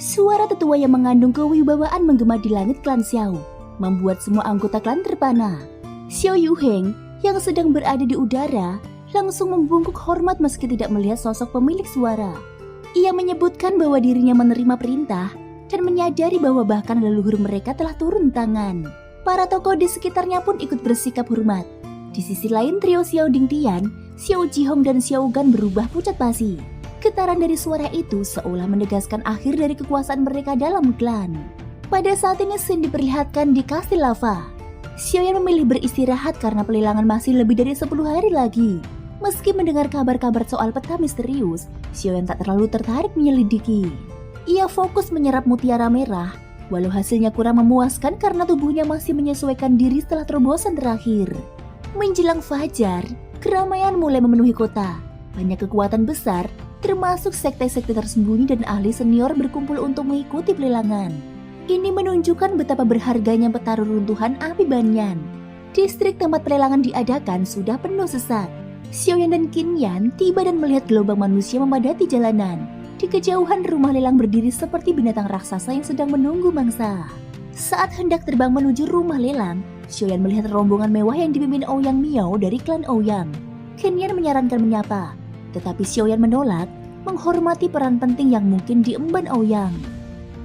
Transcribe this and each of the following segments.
Suara tetua yang mengandung kewibawaan menggema di langit klan Xiao, membuat semua anggota klan terpana. Xiao Yuheng yang sedang berada di udara langsung membungkuk hormat meski tidak melihat sosok pemilik suara. Ia menyebutkan bahwa dirinya menerima perintah dan menyadari bahwa bahkan leluhur mereka telah turun tangan. Para tokoh di sekitarnya pun ikut bersikap hormat. Di sisi lain, trio Xiao Dingtian, Xiao Jihong dan Xiao Gan berubah pucat pasi. Getaran dari suara itu seolah menegaskan akhir dari kekuasaan mereka dalam klan. Pada saat ini Xin diperlihatkan di kastil lava. Xiaoyan memilih beristirahat karena pelelangan masih lebih dari 10 hari lagi. Meski mendengar kabar-kabar soal peta misterius, Xiaoyan tak terlalu tertarik menyelidiki. Ia fokus menyerap mutiara merah, walau hasilnya kurang memuaskan karena tubuhnya masih menyesuaikan diri setelah terobosan terakhir. Menjelang fajar, keramaian mulai memenuhi kota. Banyak kekuatan besar, termasuk sekte-sekte tersembunyi dan ahli senior berkumpul untuk mengikuti pelelangan. Ini menunjukkan betapa berharganya peta reruntuhan api Banyan. Distrik tempat pelelangan diadakan sudah penuh sesak. Xiaoyan dan Qin Yan tiba dan melihat gelombang manusia memadati jalanan. Di kejauhan rumah lelang berdiri seperti binatang raksasa yang sedang menunggu mangsa. Saat hendak terbang menuju rumah lelang, Xiaoyan melihat rombongan mewah yang dipimpin Ouyang Miao dari klan Ouyang. Qin Yan menyarankan menyapa, tetapi Xiaoyan menolak, menghormati peran penting yang mungkin diemban Ouyang.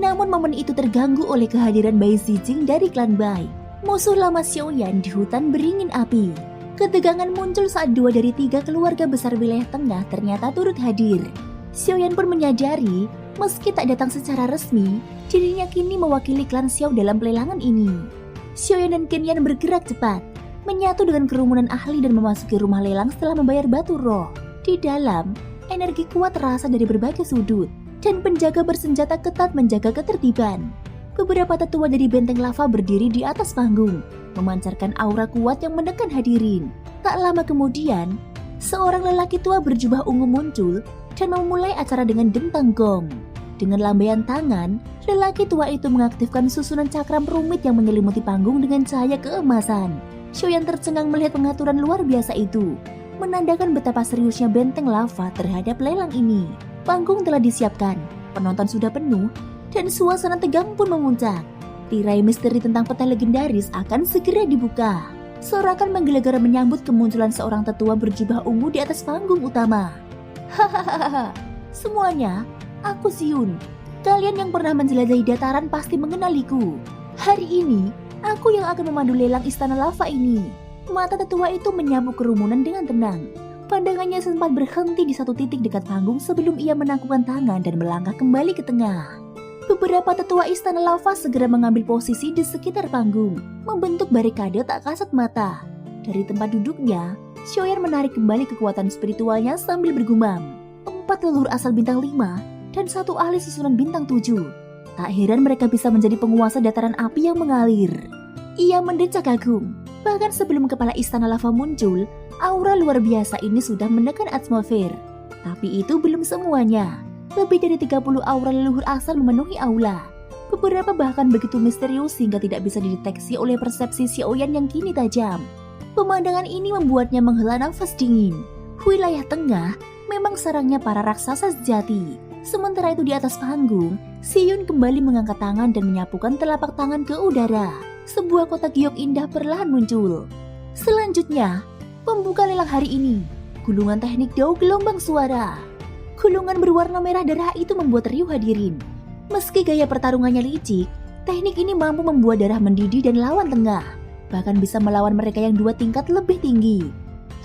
Namun momen itu terganggu oleh kehadiran Bai Zijing dari klan Bai, musuh lama Xiaoyan di hutan beringin api. Ketegangan muncul saat 2 dari 3 keluarga besar wilayah tengah ternyata turut hadir. Xiaoyan pun menyadari, meski tak datang secara resmi, dirinya kini mewakili klan Xiao dalam pelelangan ini. Xiaoyan dan Qin Yan bergerak cepat, menyatu dengan kerumunan ahli dan memasuki rumah lelang setelah membayar batu roh. Di dalam, energi kuat terasa dari berbagai sudut, dan penjaga bersenjata ketat menjaga ketertiban. Beberapa tetua dari benteng lava berdiri di atas panggung, memancarkan aura kuat yang menekan hadirin. Tak lama kemudian, seorang lelaki tua berjubah ungu muncul dan memulai acara dengan dentang gong. Dengan lambaian tangan, lelaki tua itu mengaktifkan susunan cakram rumit yang menyelimuti panggung dengan cahaya keemasan. Xiaoyan tercengang melihat pengaturan luar biasa itu, menandakan betapa seriusnya benteng lava terhadap lelang ini. Panggung telah disiapkan, penonton sudah penuh, dan suasana tegang pun memuncak. Tirai misteri tentang peta legendaris akan segera dibuka. Sorakan menggelegar menyambut kemunculan seorang tetua berjubah ungu di atas panggung utama. Hahaha, semuanya, aku Xiun. Kalian yang pernah menjelajahi dataran pasti mengenaliku. Hari ini, aku yang akan memandu lelang istana lava ini. Mata tetua itu menyapu kerumunan dengan tenang. Pandangannya sempat berhenti di satu titik dekat panggung sebelum ia menangkupkan tangan dan melangkah kembali ke tengah. Beberapa tetua istana lava segera mengambil posisi di sekitar panggung, membentuk barikade tak kasat mata. Dari tempat duduknya, Xiaoyan menarik kembali kekuatan spiritualnya sambil bergumam. 4 leluhur asal bintang 5 dan 1 ahli susunan bintang 7. Tak heran mereka bisa menjadi penguasa dataran api yang mengalir. Ia mendecak kagum. Bahkan sebelum kepala istana lava muncul, aura luar biasa ini sudah menekan atmosfer. Tapi itu belum semuanya. Lebih dari 30 aura leluhur asal memenuhi aula. Beberapa bahkan begitu misterius sehingga tidak bisa dideteksi oleh persepsi Xiaoyan yang kini tajam. Pemandangan ini membuatnya menghela nafas dingin. Wilayah tengah memang sarangnya para raksasa sejati. Sementara itu di atas panggung, Xiun kembali mengangkat tangan dan menyapukan telapak tangan ke udara. Sebuah kotak giok indah perlahan muncul. Selanjutnya, pembuka lelang hari ini, gulungan teknik Dao gelombang suara. Gulungan berwarna merah darah itu membuat riuh hadirin. Meski gaya pertarungannya licik, teknik ini mampu membuat darah mendidih dan lawan tengah. Bahkan bisa melawan mereka yang 2 tingkat lebih tinggi.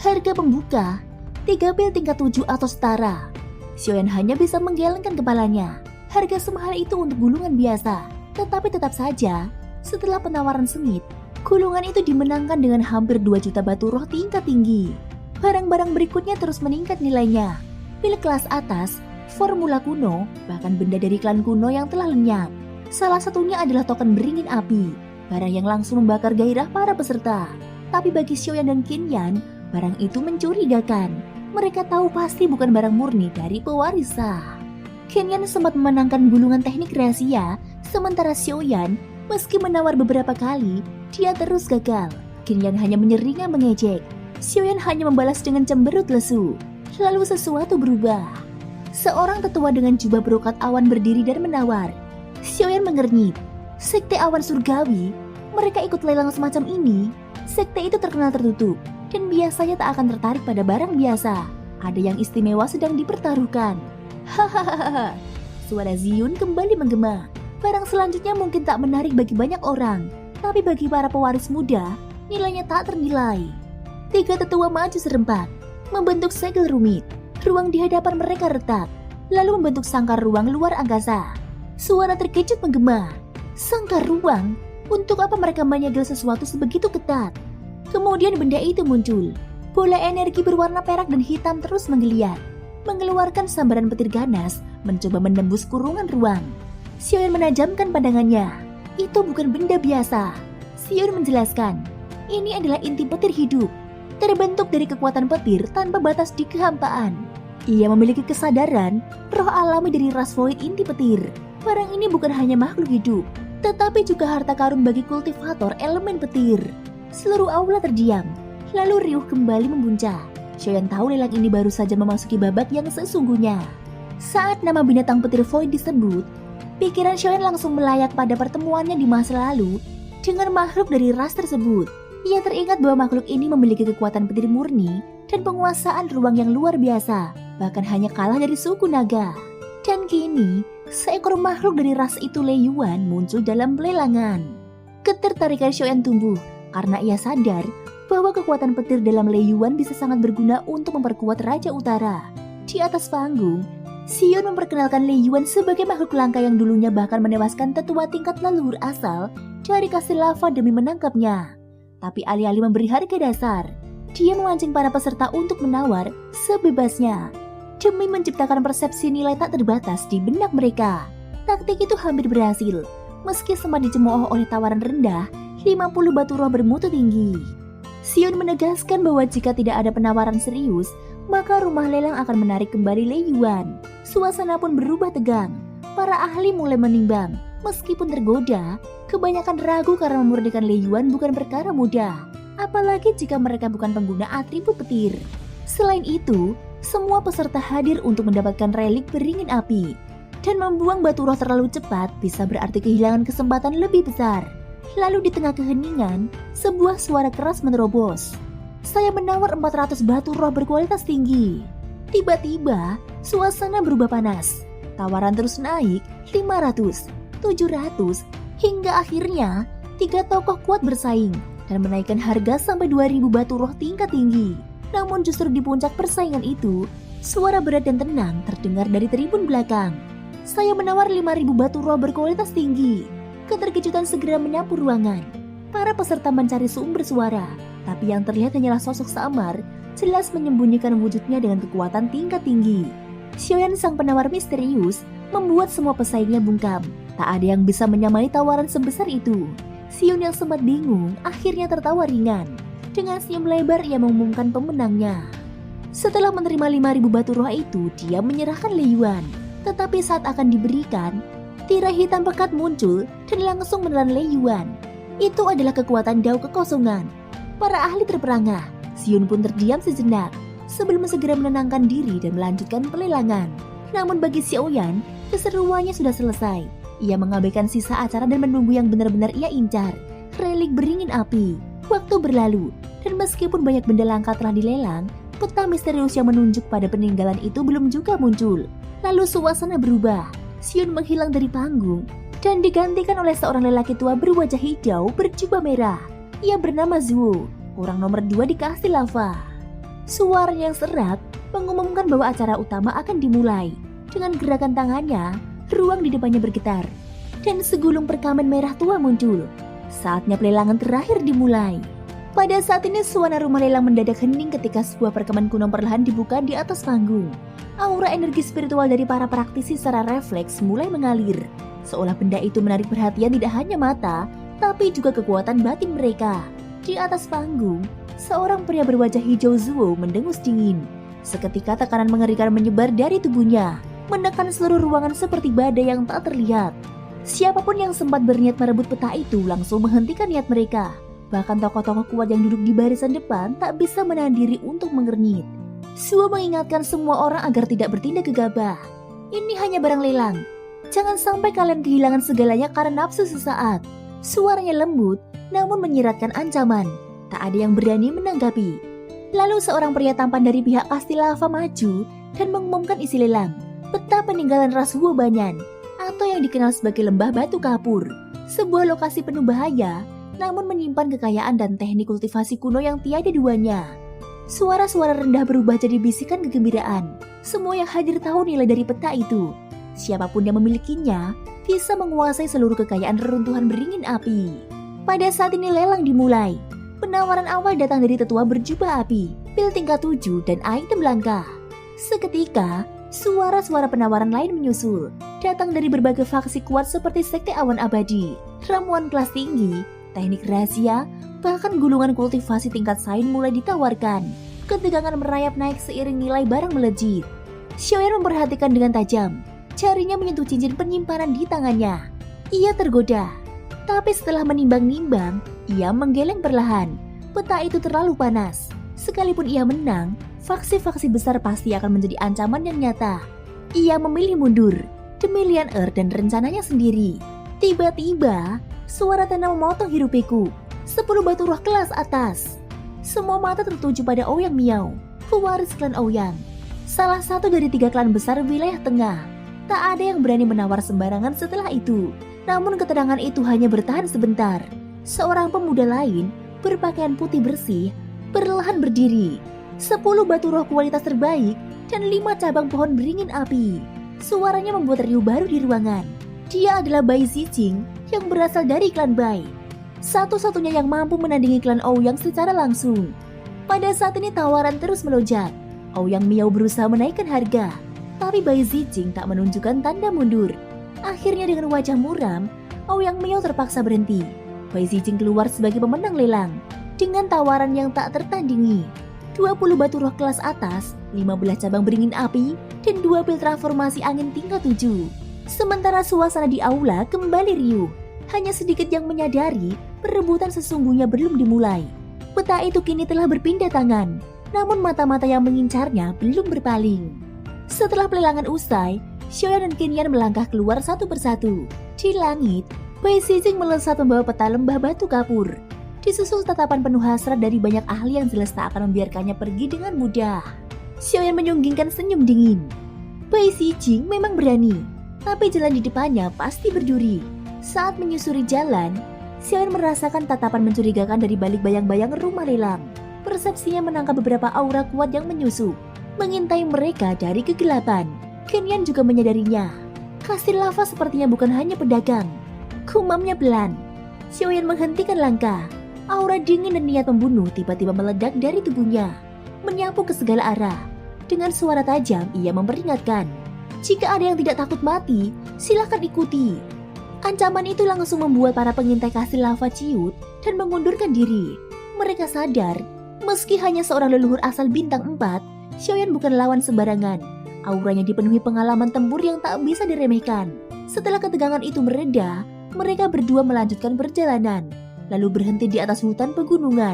Harga pembuka, 3 bel tingkat 7 atau setara. Xiaoyan hanya bisa menggelengkan kepalanya. Harga semahal itu untuk gulungan biasa. Tetapi tetap saja, setelah penawaran sengit, gulungan itu dimenangkan dengan hampir 2 juta batu roh tingkat tinggi. Barang-barang berikutnya terus meningkat nilainya. Pil kelas atas, formula kuno, bahkan benda dari klan kuno yang telah lenyap. Salah satunya adalah token beringin api, barang yang langsung membakar gairah para peserta. Tapi bagi Xiaoyan dan Qin Yan, barang itu mencurigakan. Mereka tahu pasti bukan barang murni dari pewaris sah. Qin Yan sempat memenangkan gulungan teknik rahasia, sementara Xiaoyan meski menawar beberapa kali, dia terus gagal. Qin Yan hanya menyeringai mengejek. Xiaoyan hanya membalas dengan cemberut lesu. Lalu sesuatu berubah. Seorang tetua dengan jubah brokat awan berdiri dan menawar. Xiaoyan mengernyit. Sekte awan surgawi? Mereka ikut lelang semacam ini? Sekte itu terkenal tertutup dan biasanya tak akan tertarik pada barang biasa. Ada yang istimewa sedang dipertaruhkan. Hahaha. Suara Ziyun kembali menggema. Barang selanjutnya mungkin tak menarik bagi banyak orang, tapi bagi para pewaris muda, nilainya tak ternilai. 3 tetua maju serempak, membentuk segel rumit. Ruang di hadapan mereka retak, lalu membentuk sangkar ruang luar angkasa. Suara terkejut menggema. Sangkar ruang? Untuk apa mereka menyegel sesuatu sebegitu ketat? Kemudian benda itu muncul. Bola energi berwarna perak dan hitam terus menggeliat, mengeluarkan sambaran petir ganas, mencoba menembus kurungan ruang. Xiaoyan menajamkan pandangannya. Itu bukan benda biasa. Xiaoyan menjelaskan, ini adalah inti petir hidup, terbentuk dari kekuatan petir tanpa batas di kehampaan. Ia memiliki kesadaran, roh alami dari ras void inti petir. Barang ini bukan hanya makhluk hidup, tetapi juga harta karun bagi kultivator elemen petir. Seluruh aula terdiam, lalu riuh kembali membuncah. Xiaoyan tahu lelang ini baru saja memasuki babak yang sesungguhnya. Saat nama binatang petir void disebut, pikiran Xiaoyan langsung melayang pada pertemuannya di masa lalu dengan makhluk dari ras tersebut. Ia teringat bahwa makhluk ini memiliki kekuatan petir murni dan penguasaan ruang yang luar biasa, bahkan hanya kalah dari suku naga. Dan kini, seekor makhluk dari ras itu Lei Yuan muncul dalam pelelangan. Ketertarikan Xiaoyan tumbuh karena ia sadar bahwa kekuatan petir dalam Lei Yuan bisa sangat berguna untuk memperkuat Raja Utara. Di atas panggung, Xion memperkenalkan Lei Yuan sebagai makhluk langka yang dulunya bahkan menewaskan tetua tingkat leluhur asal dari kastil lava demi menangkapnya. Tapi alih-alih memberi harga dasar, dia memancing para peserta untuk menawar sebebasnya, demi menciptakan persepsi nilai tak terbatas di benak mereka. Taktik itu hampir berhasil, meski sempat dicemooh oleh tawaran rendah 50 batu roh bermutu tinggi. Xion menegaskan bahwa jika tidak ada penawaran serius, maka rumah lelang akan menarik kembali Lei Yuan. Suasana pun berubah tegang. Para ahli mulai menimbang, meskipun tergoda, kebanyakan ragu karena memurnikan Lei Yuan bukan perkara mudah, apalagi jika mereka bukan pengguna atribut petir. Selain itu, semua peserta hadir untuk mendapatkan relik beringin api, dan membuang batu roh terlalu cepat bisa berarti kehilangan kesempatan lebih besar. Lalu di tengah keheningan, sebuah suara keras menerobos. Saya menawar 400 batu roh berkualitas tinggi. Tiba-tiba, suasana berubah panas. Tawaran terus naik, 500, 700, hingga akhirnya 3 tokoh kuat bersaing dan menaikkan harga sampai 2000 batu roh tingkat tinggi. Namun justru di puncak persaingan itu, suara berat dan tenang terdengar dari tribun belakang. Saya menawar 5000 batu roh berkualitas tinggi. Keterkejutan segera menyapu ruangan. Para peserta mencari sumber suara, tapi yang terlihat hanyalah sosok samar, jelas menyembunyikan wujudnya dengan kekuatan tingkat tinggi. Xiaoyan sang penawar misterius membuat semua pesaingnya bungkam. Tak ada yang bisa menyamai tawaran sebesar itu. Xion yang sempat bingung akhirnya tertawa ringan. Dengan senyum lebar ia mengumumkan pemenangnya. Setelah menerima 5000 batu roh itu, dia menyerahkan Lei Yuan. Tetapi saat akan diberikan, tirai hitam pekat muncul dan langsung menelan Lei Yuan. Itu adalah kekuatan dao kekosongan. Para ahli terperangah. Xion pun terdiam sejenak sebelum segera menenangkan diri dan melanjutkan pelelangan. Namun bagi Xiaoyan, keseruannya sudah selesai. Ia mengabaikan sisa acara dan menunggu yang benar-benar ia incar, relik beringin api. Waktu berlalu, dan meskipun banyak benda langka telah dilelang, peta misterius yang menunjuk pada peninggalan itu belum juga muncul. Lalu suasana berubah. Xion menghilang dari panggung dan digantikan oleh seorang lelaki tua berwajah hijau berjubah merah. Ia bernama Zuo, orang nomor 2 di kastil lava. Suaranya yang serak mengumumkan bahwa acara utama akan dimulai. Dengan gerakan tangannya, ruang di depannya bergetar dan segulung perkamen merah tua muncul. Saatnya pelelangan terakhir dimulai. Pada saat ini suasana rumah lelang mendadak hening ketika sebuah perkamen kuno perlahan dibuka di atas panggung. Aura energi spiritual dari para praktisi secara refleks mulai mengalir. Seolah benda itu menarik perhatian tidak hanya mata, tapi juga kekuatan batin mereka. Di atas panggung, seorang pria berwajah hijau Zuo mendengus dingin. Seketika tekanan mengerikan menyebar dari tubuhnya, menekan seluruh ruangan seperti badai yang tak terlihat. Siapapun yang sempat berniat merebut peta itu langsung menghentikan niat mereka. Bahkan tokoh-tokoh kuat yang duduk di barisan depan tak bisa menahan diri untuk mengernyit. Zuo mengingatkan semua orang agar tidak bertindak gegabah. Ini hanya barang lelang. Jangan sampai kalian kehilangan segalanya karena nafsu sesaat. Suaranya lembut, namun menyiratkan ancaman. Tak ada yang berani menanggapi. Lalu seorang pria tampan dari pihak Kasti Lava maju dan mengumumkan isi lelang. Peta peninggalan ras Huobanyan, atau yang dikenal sebagai Lembah Batu Kapur. Sebuah lokasi penuh bahaya, namun menyimpan kekayaan dan teknik kultivasi kuno yang tiada duanya. Suara-suara rendah berubah jadi bisikan kegembiraan. Semua yang hadir tahu nilai dari peta itu. Siapapun yang memilikinya bisa menguasai seluruh kekayaan reruntuhan beringin api. Pada saat ini lelang dimulai. Penawaran awal datang dari tetua berjubah api, pil tingkat 7 dan item langka. Seketika, suara-suara penawaran lain menyusul. Datang dari berbagai faksi kuat seperti Sekte Awan Abadi, ramuan kelas tinggi, teknik rahasia, bahkan gulungan kultivasi tingkat sains mulai ditawarkan. Ketegangan merayap naik seiring nilai barang melejit. Xiaoyan memperhatikan dengan tajam. Jarinya menyentuh cincin penyimpanan di tangannya. Ia tergoda. Tapi setelah menimbang-nimbang, ia menggeleng perlahan. Peta itu terlalu panas. Sekalipun ia menang, faksi-faksi besar pasti akan menjadi ancaman yang nyata. Ia memilih mundur demi Lian dan rencananya sendiri. Tiba-tiba, suara tanah memotong hirupiku. 10 batu roh kelas atas. Semua mata tertuju pada Ouyang Miao, pewaris klan Ouyang. Salah satu dari 3 klan besar wilayah tengah. Tak ada yang berani menawar sembarangan setelah itu. Namun ketenangan itu hanya bertahan sebentar. Seorang pemuda lain, berpakaian putih bersih, perlahan berdiri. 10 batu roh kualitas terbaik dan 5 cabang pohon beringin api. Suaranya membuat riuh baru di ruangan. Dia adalah Bai Zijing yang berasal dari klan Bai. Satu-satunya yang mampu menandingi klan Ouyang secara langsung. Pada saat ini tawaran terus melonjak. Ouyang Miao berusaha menaikkan harga. Tapi Bai Zijing tak menunjukkan tanda mundur. Akhirnya dengan wajah muram, Ouyang Miao terpaksa berhenti. Bai Zijing keluar sebagai pemenang lelang dengan tawaran yang tak tertandingi. 20 batu roh kelas atas, 15 cabang beringin api, dan 2 pil transformasi angin tingkat 7. Sementara suasana di aula kembali riuh. Hanya sedikit yang menyadari perebutan sesungguhnya belum dimulai. Peta itu kini telah berpindah tangan, namun mata-mata yang mengincarnya belum berpaling. Setelah pelelangan usai, Xiaoyan dan Qinyan melangkah keluar satu persatu. Di langit, Bai Zijing melesat membawa peta Lembah Batu Kapur. Disusul tatapan penuh hasrat dari banyak ahli yang jelas tak akan membiarkannya pergi dengan mudah. Xiaoyan menyunggingkan senyum dingin. Bai Zijing memang berani, tapi jalan di depannya pasti berduri. Saat menyusuri jalan, Xiaoyan merasakan tatapan mencurigakan dari balik bayang-bayang rumah lelang. Persepsinya menangkap beberapa aura kuat yang menyusup, mengintai mereka dari kegelapan. Qinyan juga menyadarinya. Kasti Lava sepertinya bukan hanya pedagang. Gumamnya pelan. Xiaoyan menghentikan langkah. Aura dingin dan niat membunuh tiba-tiba meledak dari tubuhnya, menyapu ke segala arah. Dengan suara tajam, ia memperingatkan. Jika ada yang tidak takut mati, silakan ikuti. Ancaman itu langsung membuat para pengintai Kasti Lava ciut dan mengundurkan diri. Mereka sadar, meski hanya seorang leluhur asal bintang 4, Xiaoyan bukan lawan sembarangan. Auranya dipenuhi pengalaman tempur yang tak bisa diremehkan. Setelah ketegangan itu mereda, mereka berdua melanjutkan perjalanan, lalu berhenti di atas hutan pegunungan.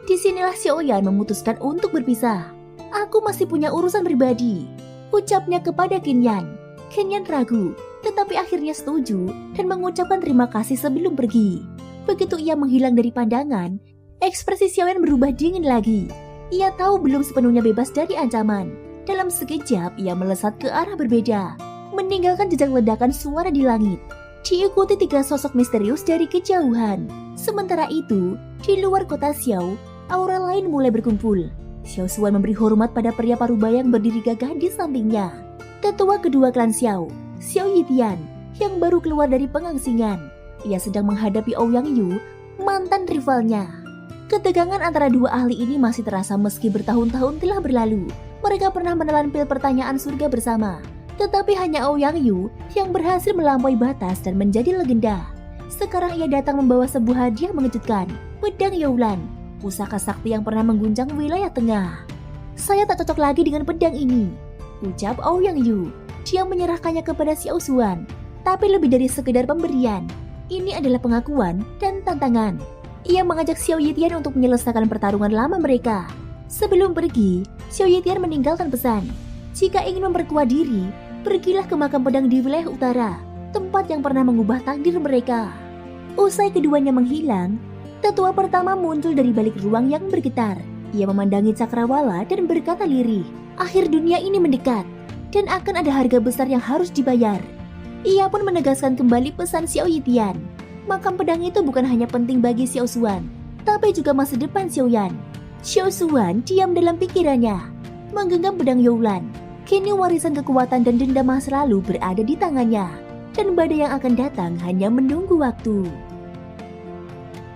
Disinilah Xiaoyan memutuskan untuk berpisah. Aku masih punya urusan pribadi, ucapnya kepada Qinyan. Qinyan ragu, tetapi akhirnya setuju dan mengucapkan terima kasih sebelum pergi. Begitu ia menghilang dari pandangan, ekspresi Xiaoyan berubah dingin lagi. Ia tahu belum sepenuhnya bebas dari ancaman. Dalam sekejap, ia melesat ke arah berbeda, meninggalkan jejak ledakan suara di langit. Diikuti 3 sosok misterius dari kejauhan. Sementara itu, di luar kota Xiao, aura lain mulai berkumpul. Xiao Xuan memberi hormat pada pria parubaya yang berdiri gagah di sampingnya. Ketua kedua klan Xiao, Xiao Yitian, yang baru keluar dari pengangsingan. Ia sedang menghadapi Ouyang Yu, mantan rivalnya. Ketegangan antara dua ahli ini masih terasa meski bertahun-tahun telah berlalu. Mereka pernah menelan pil pertanyaan surga bersama. Tetapi hanya Ouyang Yu yang berhasil melampaui batas dan menjadi legenda. Sekarang ia datang membawa sebuah hadiah mengejutkan, pedang Youlan, pusaka sakti yang pernah mengguncang wilayah tengah. Saya tak cocok lagi dengan pedang ini, ucap Ouyang Yu. Dia menyerahkannya kepada Xiao Xuan, tapi lebih dari sekedar pemberian. Ini adalah pengakuan dan tantangan. Ia mengajak Xiao Yitian untuk menyelesaikan pertarungan lama mereka. Sebelum pergi, Xiao Yitian meninggalkan pesan. Jika ingin memperkuat diri, pergilah ke makam pedang di wilayah utara. tempat yang pernah mengubah takdir mereka. Usai keduanya menghilang, tetua pertama muncul dari balik ruang yang bergetar. Ia memandangi cakrawala dan berkata lirih, akhir dunia ini mendekat, dan akan ada harga besar yang harus dibayar. Ia pun menegaskan kembali pesan Xiao Yitian. Makam pedang itu bukan hanya penting bagi Xiao Xuan, tapi juga masa depan Xiao Yan. Xiao Xuan diam dalam pikirannya, menggenggam pedang Youlan. Kini warisan kekuatan dan dendam masa lalu berada di tangannya, dan badai yang akan datang hanya menunggu waktu.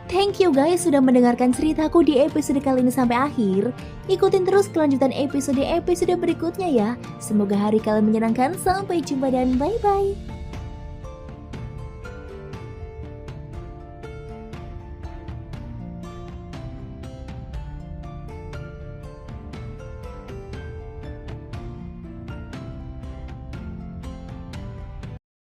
Thank you guys sudah mendengarkan ceritaku di episode kali ini sampai akhir. Ikutin terus kelanjutan episode berikutnya ya. Semoga hari kalian menyenangkan. Sampai jumpa dan bye-bye.